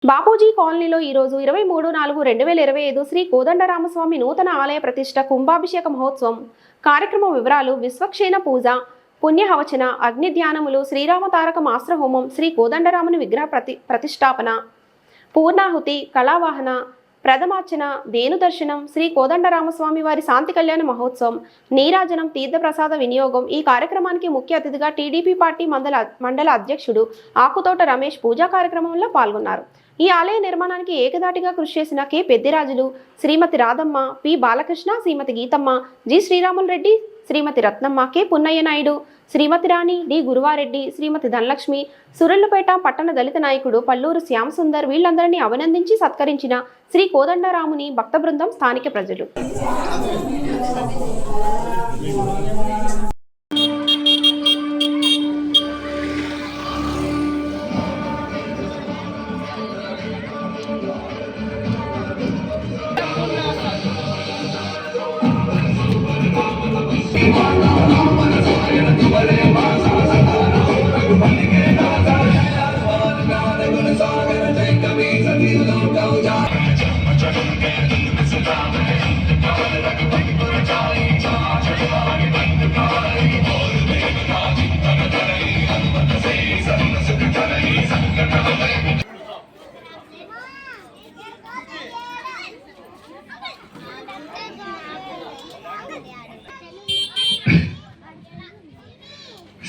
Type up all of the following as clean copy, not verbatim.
బాపూజీ కాలనీలో ఈరోజు 23/4/2025 శ్రీ కోదండరామస్వామి నూతన ఆలయ ప్రతిష్ట కుంభాభిషేక మహోత్సవం కార్యక్రమం వివరాలు విశ్వక్షేణ పూజ పుణ్యహవచన అగ్ని ధ్యానములు శ్రీరామ తారక మాస్త్ర హోమం శ్రీ కోదండరాముని విగ్రహ ప్రతిష్టాపన పూర్ణాహుతి కళావాహన ప్రథమార్చన దేను దర్శనం శ్రీ కోదండరామస్వామి వారి శాంతి కళ్యాణ మహోత్సవం నీరాజనం తీర్థప్రసాద వినియోగం. ఈ కార్యక్రమానికి ముఖ్య అతిథిగా టీడీపీ పార్టీ మండల అధ్యక్షుడు ఆకుతోట రమేష్ పూజా కార్యక్రమంలో పాల్గొన్నారు. ఈ ఆలయ నిర్మాణానికి ఏకదాటిగా కృషి చేసిన కె పెద్దిరాజులు, శ్రీమతి రాధమ్మ, పి బాలకృష్ణ, శ్రీమతి గీతమ్మ, జి శ్రీరాములు రెడ్డి, శ్రీమతి రత్నమ్మ, కె పున్నయ్య నాయుడు, శ్రీమతి రాణి, డి గురువారెడ్డి, శ్రీమతి ధనలక్ష్మి, సురళ్లపేట పట్టణ దళిత నాయకుడు పల్లూరు శ్యామ్ సుందర్ వీళ్ళందరినీ అభినందించి సత్కరించిన శ్రీ కోదండరాముని భక్త బృందం, స్థానిక ప్రజలు.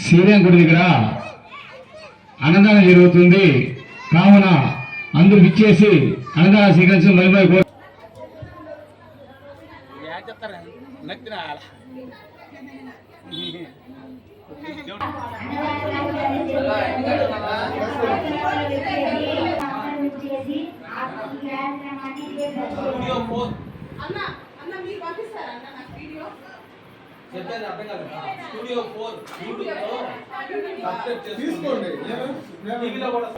శ్రీరామ గుడి దగ్గర అన్నదానం జరుగుతుంది కావున అందరూ ఇచ్చేసి అన్నదానం స్వీకరించిన మహిళ చెప్పేది అర్థం కాదు. స్టూడియో 4 యూట్యూబ్లో సబ్స్క్రైబ్ చేసుకోండి. టీవీలో కూడా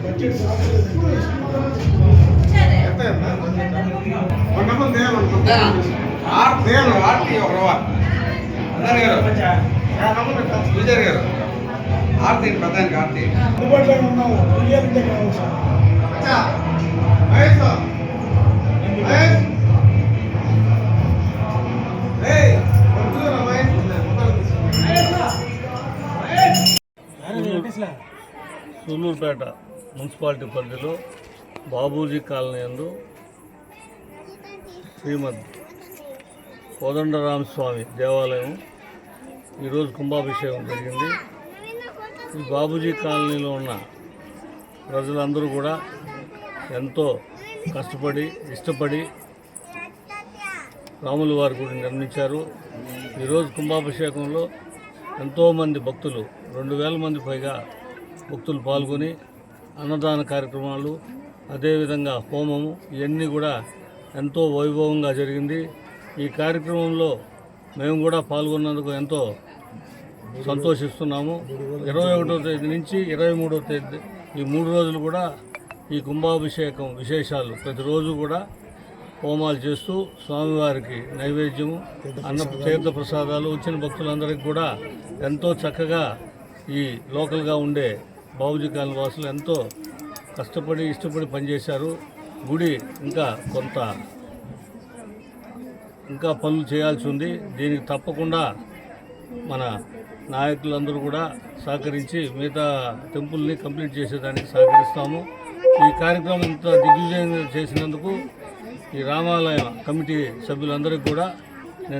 బడ్జెట్ ఆర్తి ఒక రవ్వ ప్రధాని గారు పూజారి గారు ఆర్తి ప్రధానికి ఆర్తి అందుబాటులో ఉన్నాము పూజారింటే కావాలి సార్ సూళ్ళూరుపేట మున్సిపాలిటీ పరిధిలో బాబూజీ కాలనీ యందు శ్రీమద్ కోదండరామస్వామి దేవాలయం ఈరోజు కుంభాభిషేకం జరిగింది. ఈ బాబూజీ కాలనీలో ఉన్న ప్రజలందరూ కూడా ఎంతో కష్టపడి ఇష్టపడి రాముల వారి గుడిని నిర్మించారు. ఈరోజు కుంభాభిషేకంలో ఎంతోమంది భక్తులు 2000 మంది పైగా భక్తులు పాల్గొని అన్నదాన కార్యక్రమాలు అదేవిధంగా హోమము ఇవన్నీ కూడా ఎంతో వైభవంగా జరిగింది. ఈ కార్యక్రమంలో మేము కూడా పాల్గొన్నందుకు ఎంతో సంతోషిస్తున్నాము. 21వ తేదీ నుంచి 23వ తేదీ ఈ 3 రోజులు కూడా ఈ కుంభాభిషేకం విశేషాలు ప్రతిరోజు కూడా హోమాలు చేస్తూ స్వామివారికి నైవేద్యము తీర్థ ప్రసాదాలు వచ్చిన భక్తులందరికీ కూడా ఎంతో చక్కగా ఈ లోకల్గా ఉండే బాబూజీ కాలనీ వాసులు ఎంతో కష్టపడి ఇష్టపడి పనిచేశారు. గుడి ఇంకా పనులు చేయాల్సి ఉంది. దీనికి తప్పకుండా మన నాయకులందరూ కూడా సహకరించి మిగతా టెంపుల్ని కంప్లీట్ చేసేదానికి సహకరిస్తాము. ఈ కార్యక్రమం ఇంత దిగ్విజయంగా చేసినందుకు ఈ రామాలయ కమిటీ సభ్యులందరికీ కూడా